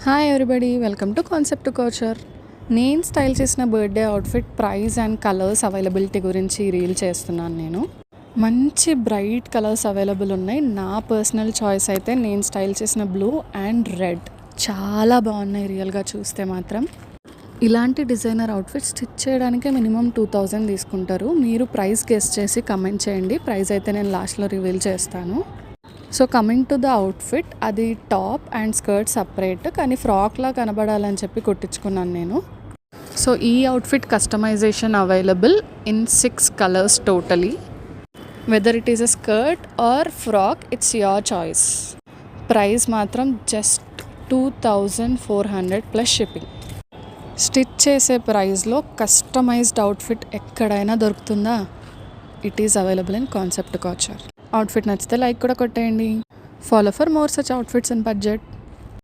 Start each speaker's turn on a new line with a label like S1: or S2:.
S1: Hi everybody, welcome to concept culture. నేను style చేసిన birthday outfit price and colours availability గురించి reel చేస్తున్నాను. నేను మంచి బ్రైట్ కలర్స్ అవైలబుల్ ఉన్నాయి. నా పర్సనల్ చాయిస్ అయితే నేను స్టైల్ చేసిన బ్లూ అండ్ రెడ్ చాలా బాగున్నాయి. రియల్గా చూస్తే మాత్రం ఇలాంటి డిజైనర్ అవుట్ఫిట్ స్టిచ్ చేయడానికే మినిమం 2000 తీసుకుంటారు. మీరు ప్రైస్ గెస్ చేసి కమెంట్ చేయండి. ప్రైస్ అయితే నేను లాస్ట్లో రివీల్ చేస్తాను. So coming to the outfit, అది టాప్ అండ్ స్కర్ట్ సపరేట్, కానీ ఫ్రాక్లా కనబడాలని చెప్పి కుట్టించుకున్నాను నేను. సో ఈ outfit customisation available in 6 colours totally. Whether it is a skirt or frock, it's your choice. Price మాత్రం జస్ట్ 2400 ప్లస్ షిప్పింగ్. స్టిచ్ చేసే ప్రైస్లో కస్టమైజ్డ్ అవుట్ఫిట్ ఎక్కడైనా దొరుకుతుందా? It is available in concept culture. Outfit నచ్చితే like కూడా కొట్టేయండి. Follow for more such outfits in budget.